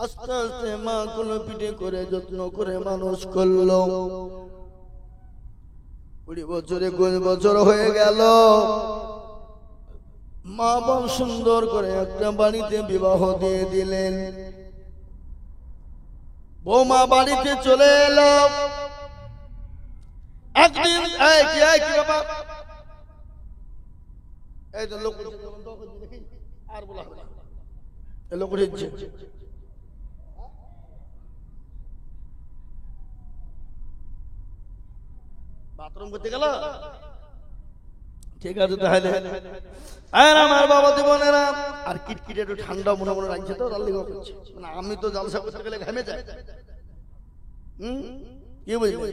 Speaker 1: আস্তে আস্তে মা কোন পিঠে করে যত্ন করে মানুষ করলো। 20 বছরে 20 বছর হয়ে গেল। মা বাপ সুন্দর করে একটা বাড়িতে বিবাহ দিয়ে দিলেন। বৌমা বাড়িতে চলে এলো। একদিন কি বাবা, এই তো লোক আর বলা হবে, লোক উঠেছে। বাথরুম করতে গেল, ঠিক আছে তাহলে। আর আমার বাবা জীবনেরা আর কিটকিটে একটু ঠান্ডা মনে মনে রাখছে তো, রাল্লি করছে, মানে আমি তো জালসা করতে গেলে ঘামে যাই। কি বুঝলি?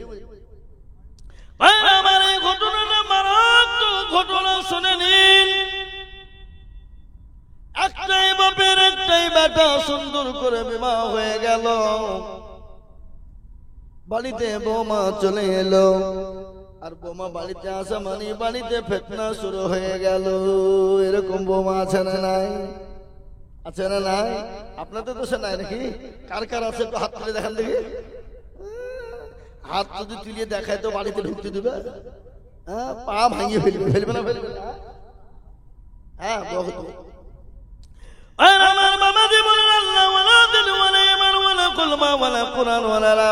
Speaker 1: আমার এই ঘটনাটা মারাত্মক ঘটনা, শুনে নিন। একটাই বাপের একটাই বেটা, সুন্দর করে বিবাহ হয়ে গেল। বাড়িতে বৌমা চলে এলো। আর বৌমা বাড়িতে আসা মানে বাড়িতে ফিতনা শুরু হয়ে গেল। এরকম বৌমা আছে না নাই? আছে না নাই? আপনাদের তো সে নাই নাকি? কার কার আছে একটু হাত তুলে দেখান দেখি। হাত যদি তুলিয়ে দেখায় তো বাড়িতে ঢুকতে দেবে? হ্যাঁ, পা ভাঙিয়ে ফেলবে না? হ্যাঁ, বহুত।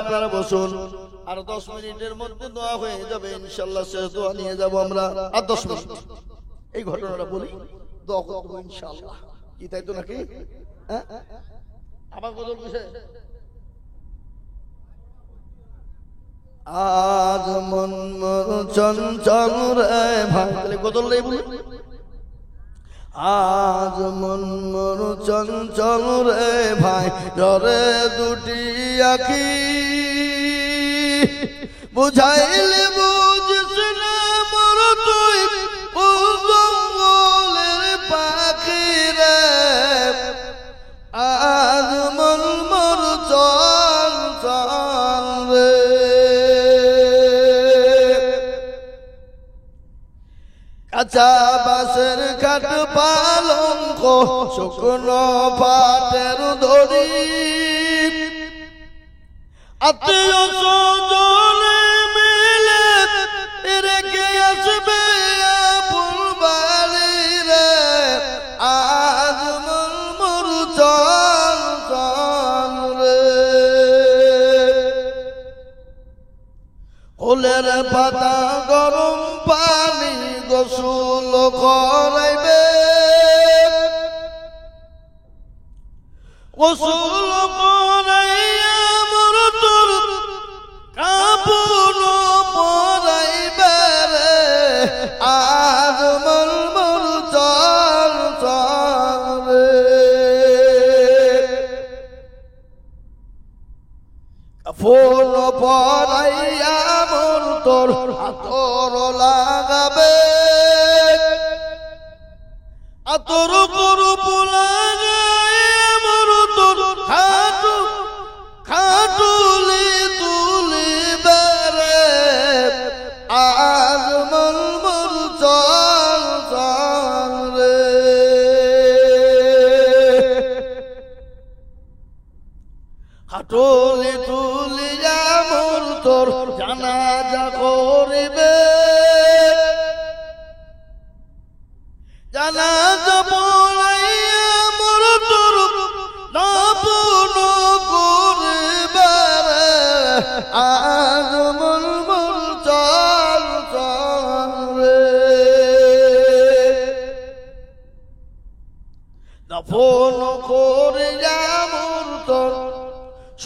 Speaker 1: আপনারা বসুন, আর 10 মিনিটের মধ্যে দোয়া হয়ে যাবে ইনশাআল্লাহ। শেষ দোয়া নিয়ে যাব আমরা, আর 10 মিনিট এই ঘটনাটা বলি, দোয়া করব ইনশাআল্লাহ। কি তাই তো নাকি? হ্যাঁ, আবার বদল কিসে? আজ মন মোর চঞ্চল রে ভাই, তাহলে বদল নেই বলি। আজ মন মোর চঞ্চল রে ভাই, ডরে দুটি আখি, বুঝাইলে বুঝিস না মোর তুই জঙ্গলের পাখি রে। আজ মন মোর চঞ্চল রে। কাঁচা বাঁশের খাট পালঙ্ক, শুকনো পাটের দড়ি, আত্মীয় স্বজনে মিলে রেখে আসবে আপন বাড়ি রে। আজ মন মোর চঞ্চল রে। ফুলের পাতা গরম পানি গোসল করাইবে, গোসল করাইয়া মোর তোর কাপড় পরাইবে রে। আজ মন মোর চঞ্চল রে। ফুল পরাইয়া মোর তোর আতর লাগাবে, আতর করব লাগাইয়া মোর তোর খাটুলি তুলিবে রে। আজ মন মোর চঞ্চল রে। খাটুলি তুলিয়া মোর তোর জানাজা করিবে, জানাজা পড়াইয়া মোর তোর দাফন করিবে রে। আজ মন মোর চঞ্চল রে। দাফন করিয়া মোর তোর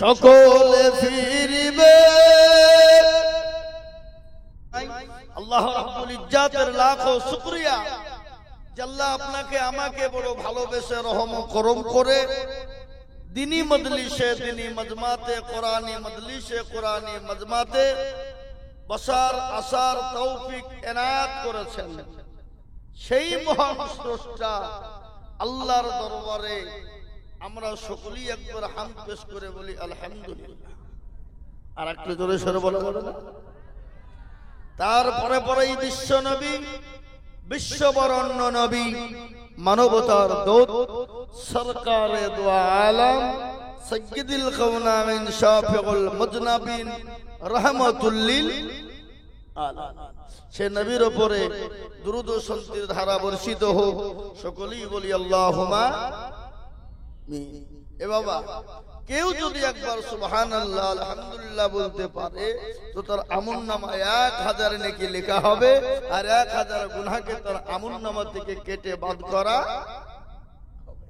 Speaker 1: সকলে ফিরিবে। আল্লাহ রাব্বুল ইজ্জাতের লাখো শুকরিয়া যে আল্লাহ আপনাকে আমাকে বড় ভালোবেসে রহম করম করে দিনী মজলিসে, দিনী মজমাতে, কোরআনী মজলিসে, কোরআনী মজমাতে বসার আসার তৌফিক এনায়েত করেছেন। সেই মহান স্রষ্টা আল্লাহর দরবারে আমরা সকলেই একবার হামদ পেশ করে বলি আলহামদুলিল্লাহ। আর একটু জোরে সরে বলা যাবে না? তারপরে পরেই বিশ্ব নবী, বিশ্ববরণ্য নবী, মানবতার দূত, সরকারে দু আলম, সাইয়্যিদুল কাওনাইন, শাফিউল মুজনাবিন, রাহমাতুল লিল আলামিন, সে নবীর উপরে দুরূদ ও শান্তির ধারা বর্ষিত হোক। সকলেই বলি আল্লাহুম্মা আমিন। এ বাবা, কেউ যদি একবার সুবহানাল্লাহ আলহামদুলিল্লাহ বলতে পারে তো তার আমলনামায় 1000 নেকি লেখা হবে, আর 1000 গুনাহকে তার আমলনামা থেকে কেটে বাদ করা হবে।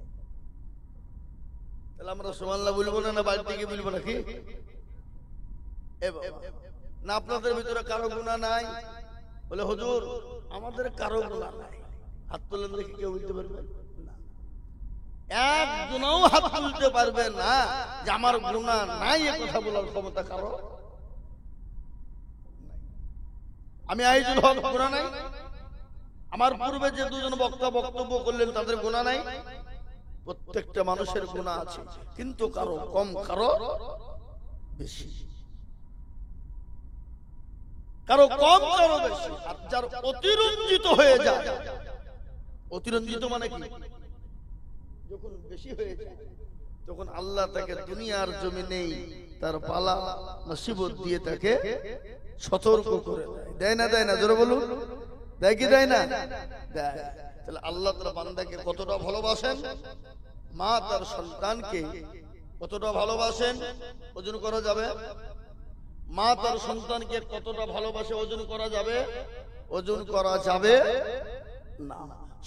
Speaker 1: তাহলে আমরা সুবহানাল্লাহ বলবো না বাড়ি থেকে বলবো নাকি? এ বাবা, না আপনাদের ভিতরে কারো গুনাহ নাই? বলে হুজুর আমাদের কারো গুনাহ নাই। হাত তুলেন দেখি, কেউ বলতে পারবে না? একজনও হাত তুলতে পারবে না যে আমার গুনাহ নাই, এ কথা বলার ক্ষমতা কারো। আমি আইজুল হক, গুনাহ নাই? আমার পূর্বে যে দুজন বক্তা বক্তব্য করলেন তাদের গুনাহ নাই? প্রত্যেকটা মানুষের গুনাহ আছে, কিন্তু কারো কম কারো বেশি, কারো কম কারো বেশি। আর যার অতিরঞ্জিত হয়ে যায়, অতিরঞ্জিত মানে কি? যখন বেশি হয়ে যায় তখন আল্লাহ তাকে দুনিয়ার জমিনেই তার পালা নসিবত দিয়ে তাকে সতর্ক করে দেয়। না দেয় না? জোরে বলুন, দেয় কি দেয় না? দেয়। তাহলে আল্লাহ তার বান্দাকে কতটা ভালোবাসেন, মা তার সন্তানকে কতটা ভালোবাসেন ওজন করা যাবে? মা তার সন্তানকে কতটা ভালোবাসে ওজন করা যাবে? ওজন করা যাবে না।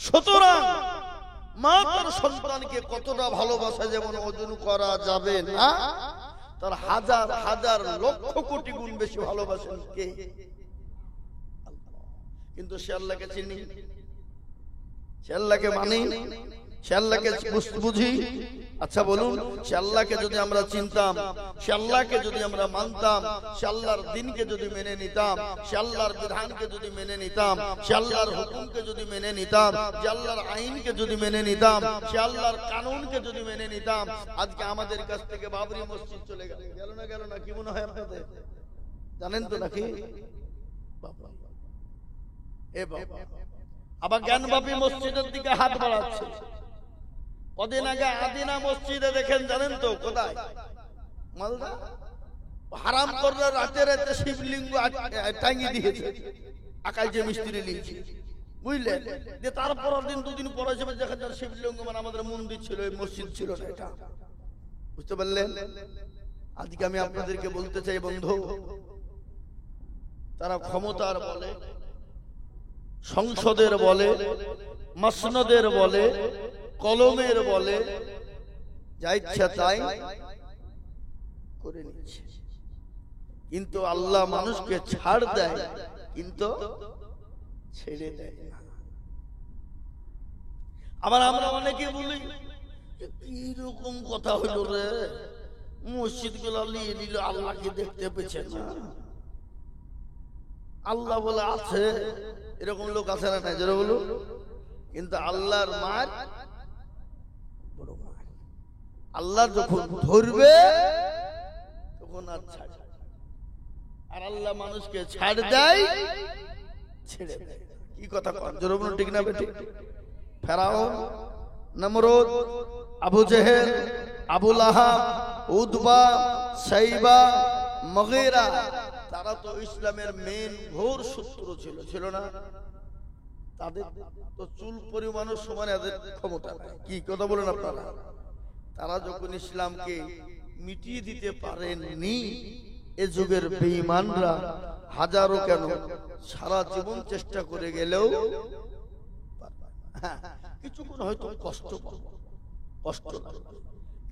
Speaker 1: সুতরাং মা তার সন্তানকে কতটা ভালোবাসা যেমন ওজন করা যাবে না, তার হাজার হাজার লক্ষ কোটি গুণ বেশি ভালোবাসেন কে? কিন্তু সে আল্লাহকে চিনি, সে আল্লাহকে মানি, সে আল্লাহকে বুঝি। আচ্ছা বলুন, সে আল্লাহকে যদি আমরা চিনতাম, সে আল্লাহকে যদি আমরা মানতাম, সে আল্লাহর দ্বীনকে যদি মেনে নিতাম, সে আল্লাহর বিধানকে যদি মেনে নিতাম, সে আল্লাহর হুকুমকে যদি মেনে নিতাম, সে আল্লাহর আইনকে যদি মেনে নিতাম, সে আল্লাহর কানুনকে যদি মেনে নিতাম, আজকে আমাদের কাছ থেকে বাবরি মসজিদ চলে গেল। গেল না? গেল না? কি মনে হয় আপনাদের? জানেন তো নাকি? বাবা, এ বাবা, আবার জ্ঞানবাপী মসজিদের দিকে হাত বাড়াচ্ছে। কদিন আগে আদিনা মসজিদে দেখেন, জানেন তো কোথায়? মালদা। হারাম করে রাতে রাতে শিবলিঙ্গ টাঙ্গি দিয়েছে, আকাশ যে মিস্ত্রি লিখছে, বুঝলেন? যে তারপর দিন দুদিন পরে দেখা যায় শিবলিঙ্গ মানে আমাদের মন্দির ছিল, এই মসজিদ ছিল না। এটা বুঝতে পারলেন? আজকে আমি আপনাদেরকে বলতে চাই বন্ধু, তারা ক্ষমতার বলে, সংসদের বলে, মসনদের বলে, কলমের বলে, যা ইচ্ছা তাই করে নিচ্ছে। কিন্তু আল্লাহ মানুষকে ছাড় দেয়, কিন্তু ছেড়ে দেয় না। আবার আমরা অনেকে বলি এইরকম কথা হইল রে, মসজিদ গুলো নিয়ে নিল, আল্লাহকে দেখতে পেছে না। আল্লাহ বলে আছে, এরকম লোক আছে না? নাই? জোরে বলুন। কিন্তু আল্লাহর মার বড় মার, আল্লাহ যখন ধরবে তখন আর ছাড়ে। আর আল্লাহ মানুষকে ছাড় দেয়, ছেড়ে দেয়। কি কথা কন? জোরে বলুন, ঠিক না বেঠিক? ফেরাউন, নমরুদ, আবু জেহেল, আবু লাহাব, উতবা, সাইবা, মুগীরা, তারা তো ইসলামের মেন ঘোর শত্রু ছিল, ছিল না? তাদের তো চুল পরিমাণের সমান এদের ক্ষমতা নাই। কি কথা বলেন আপনারা? তারা যখন ইসলামকে মিটিয়ে দিতে পারেননি, এ যুগের বেঈমানরা হাজারো কেন সারা জীবন চেষ্টা করে গেলেও কিছুক্ষণ হয়তো কষ্ট পাবে, কষ্ট লাগবে,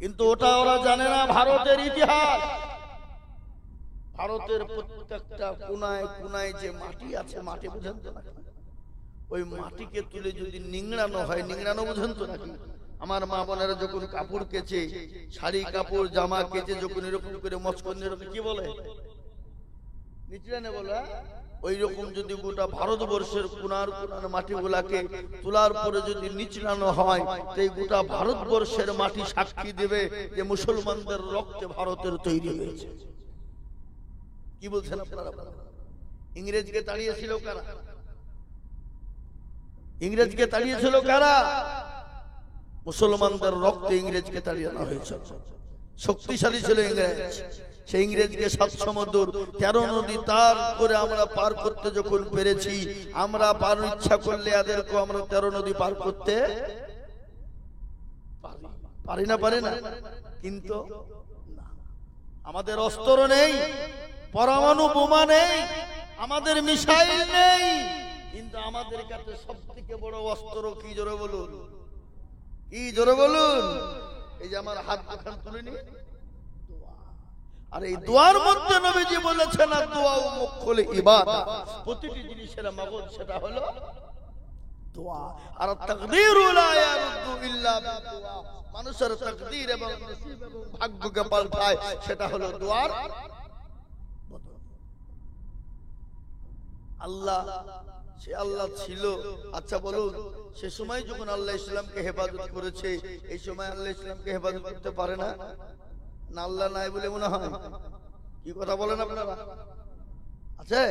Speaker 1: কিন্তু ওটা ওরা জানে না। ভারতের ইতিহাস, ভারতের প্রত্যেকটা কোনায় কোনায় যে মাটি আছে, মাটি বুঝেন তো নাকি? ওই মাটিকে তুলে যদি নিংড়ানো হয়, নিংড়ানো বুঝেন তো নাকি? আমার মা বোনেরা যখন কাপড় কেচে, শাড়ি কাপড় জামা কেচে যখন এরকম করে মচকন এরকম কি বলে, নিচড়ানে বলে, ওই রকম যদি গোটা ভারতবর্ষের কোনার কোনার মাটিগুলাকে তোলার পরে যদি নিচড়ানো হয়, তো এই গোটা ভারতবর্ষের মাটি সাক্ষী দেবে যে মুসলমানদের রক্তে ভারতের তৈরি হয়েছে। কি বলছেন আপনারা? ইংরেজকে তাড়িয়েছিল কারা? ইংরেজকে তাড়িয়েছিল কারা? মুসলমানদের রক্তে ইংরেজকে তাড়িয়ে আনা হয়েছে। শক্তিশালী ছিল ইংরেজ। সেই ইংরেজকে 7 সমুদ্র 13 নদী তার করে আমরা পার করতে যখন পেরেছি, আমরা পার ইচ্ছা করলে এদেরকে আমরা 13 নদী পার করতে পারি না? পারি না? কিন্তু আমাদের অস্ত্র নেই, পরমাণু বোমা নেই, আমাদের মিসাইল নেই, কিন্তু আমাদের কাছে সবথেকে বড় অস্ত্র কি? জোরে বলুন, কি জোরে বলুন? এই যে আমার হাত দুখান তুলে নি, আর এই দোয়ার মধ্যে নবীজি বলেছেন, আর দোয়া ও মুখল ইবাদত, প্রতিটি জিনিসের মগজ সেটা হলো দোয়া। আর তাকদীরু লা ইয়ারুদ্দু ইল্লা বিদুআ, মানুষের তাকদীর এবং নসিব এবং ভাগ্যকে পাল্টায় সেটা হলো দোয়ার বদল। আল্লাহ, সে আল্লাহ ছিল। আচ্ছা বলুন, সে সময় যখন আল্লাহ ইসলামকে হেফাজত করেছে, এই সময় আল্লাহ ইসলামকে হেফাজত করতে পারে না? না আল্লাহ নাই বলে মনে হয়? কি কথা বলেন আপনারা? আছে?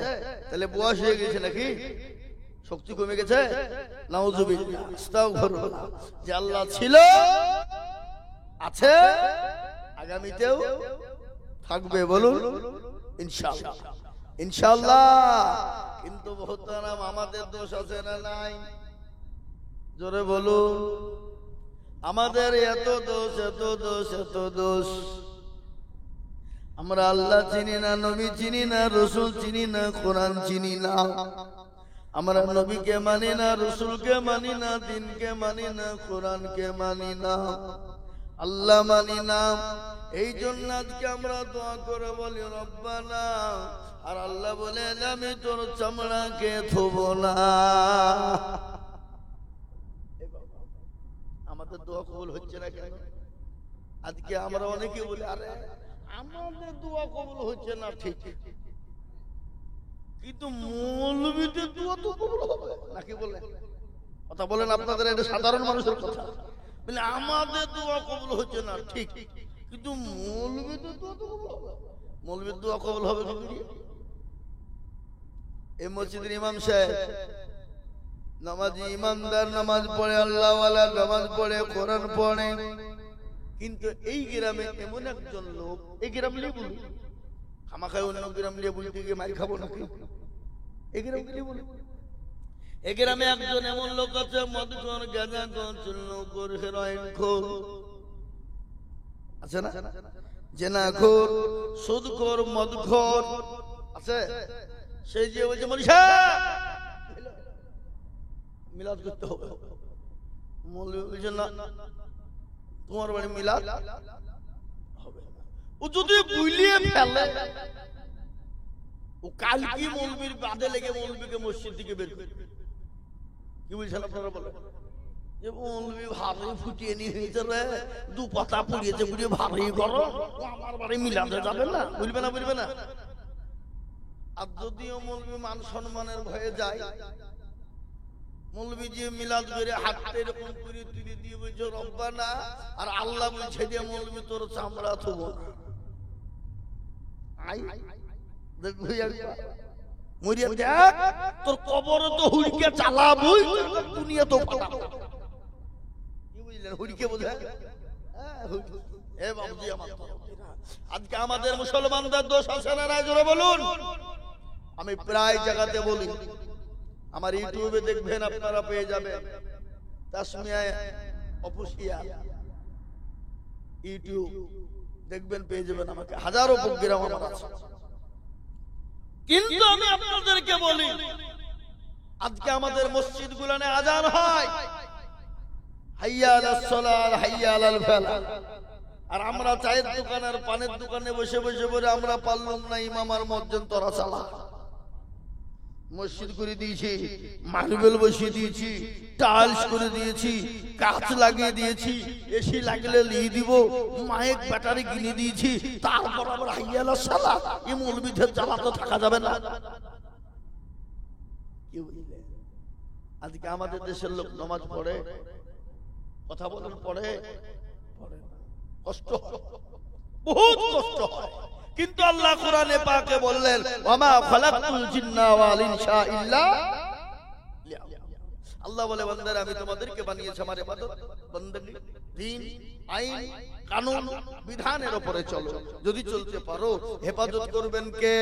Speaker 1: তাহলে বয়স হয়ে গেছে নাকি? শক্তি কমে গেছে? নাউজুবিল্লাহ, আস্তাগফিরুল্লাহ। যে আল্লাহ ছিল, আছে, আগামীতেও থাকবে, বলুন ইনশাআল্লাহ। ইনশাআল্লাহ। কিন্তু মোহতারাম, আমাদের দোষ আছে না নাই? জোরে বলুন। আমাদের এত দোষ, এত দোষ, এত দোষ। আমরা আল্লাহ চিনি না, নবী চিনি না, রসুল চিনি না, কোরআন চিনি না। আমরা নবীকে মানি না, রসুলকে মানি না, দিনকে মানি না, কোরআনকে মানি না, আল্লাহ মানি না। এই জন্য আজকে আমরা দোয়া করে বলি রব্বানা, আর আল্লাহ বলেন আমি তোর চামড়াকে থুব না। আমাদের দোয়া কবুল হচ্ছে না কেন? আজকে আমরা অনেকে বলি আরে আমাদের দোয়া কবুল হচ্ছে না, ঠিক, কিন্তু মৌলবীদের দোয়া তো কবুল হবে নাকি? বলেন, কথা বলেন আপনাদের, এটা সাধারণ মানুষের কথা। বলে আমাদের দোয়া কবুল হচ্ছে না, ঠিক, কিন্তু মৌলবীদের দোয়া তো কবুল হবে। মৌলবীর দোয়া কবুল হবে কি করে? এই মসজিদের ইমাম সাহেব নামাজি, ইমানদার, নামাজ পড়ে, আল্লাহ ওয়ালা, নামাজ পড়ে, কোরআন পড়ে, কিন্তু এই গ্রামে এমন একজন লোক, এই গ্রাম নিয়ে বলি, খামাখায় অন্য গ্রাম নিয়ে বলতে গিয়ে মার খাবো নাকি? এই গ্রাম নিয়ে বলি, এই গ্রামে একজন এমন লোক আছে, মদখোর, গাঁজাখোর, চুন্নখোর, হেরোইনখোর, আছে না? জেনাখোর, সুদখোর, মদখোর আছে। সেই যে বলছে মনীষা মিলাদ করতে হবে, মৌলভী বলছে না তোমার বাড়ি মিলাদ হবে। ও যদি বুলিয়ে ফেলে, ও কালকে মৌলভীর বাদে লেগে মৌলভীকে মসজিদ থেকে বের করবে। কি বলছেন আপনারা? বলেন যে মৌলভী ভারী ফুটিয়ে নিয়ে হয়েছে রে, 2 পাতা পুড়িয়েছে, পুড়িয়ে ভারী করো, আমার বাড়ি মিলাদে যাবে না, বুঝবে না, বুঝবে না। আর যদিও মৌলভী মান সম্মানের ভয়ে যায়, মৌলভী যে মিলাদ করে হাতটা এরকম করে তুলে দিয়ে বলছে রব্বানা, আর আল্লাহ বলছে যে মৌলভী তোর চামড়া থুব না। দেখবি মরিয়া দেখ, তোর কবরে তো হুড়কে চালাবই, দুনিয়া তো ফাটাবো। কি বুঝলেন? হুড়কে বোঝা? এ বাবুজি, আমার আজকে আমাদের মুসলমানদের দোষ আছে না নাই? জোরে বলুন। আমি প্রায় জায়গাতে বলি, আমার ইউটিউবে দেখবেন, আপনারা পেয়ে যাবেন, তাসমিয়া অফিসিয়াল ইউটিউব দেখবেন, পেয়ে যাবেন আমাকে, হাজারো প্রোগ্রাম আমার আছে। কিন্তু আমি আপনাদেরকে বলি, আজকে আমাদের মসজিদ গুলানে আজান হয়, হাইয়া আলাস সালাত, হাইয়া আলাল ফালাহ, আর আমরা চায়ের দোকান আর পানের দোকানে বসে বসে বলে আমরা পারলাম না ইমাম আর মুয়াজ্জিন তোরা চালা। মসজিদ করে দিয়েছি, মার্বেল বসিয়ে দিয়েছি, টাইলস করে দিয়েছি, কাঁচ লাগিয়ে দিয়েছি, এসি লাগলে নিয়ে দিব, মাইক ব্যাটারি কিনে দিয়েছি, তারপর আবার হাইয়ালা শালা এই মৌলবীদের জ্বালা তো থাকা যাবে না। কি বুঝলে? আজকে আমাদের দেশের লোক নামাজ পড়ে, কথা বলেন, পড়ে পড়ে না, কষ্ট হয়, বহুত কষ্ট হয়। কিন্তু আল্লাহ কোরআনে পাকে বললেন ওয়ামা খালাকতুল জিন্না ওয়াল ইনসা ইল্লা লিয়াবুদুন। আল্লাহ বলে বান্দারা আমি তোমাদেরকে বানিয়েছি আমার ইবাদত বندگی, দ্বীন, আইন, কানুন, বিধানের উপরে চলো। যদি চলতে পারো হেফাজত করবেন কে?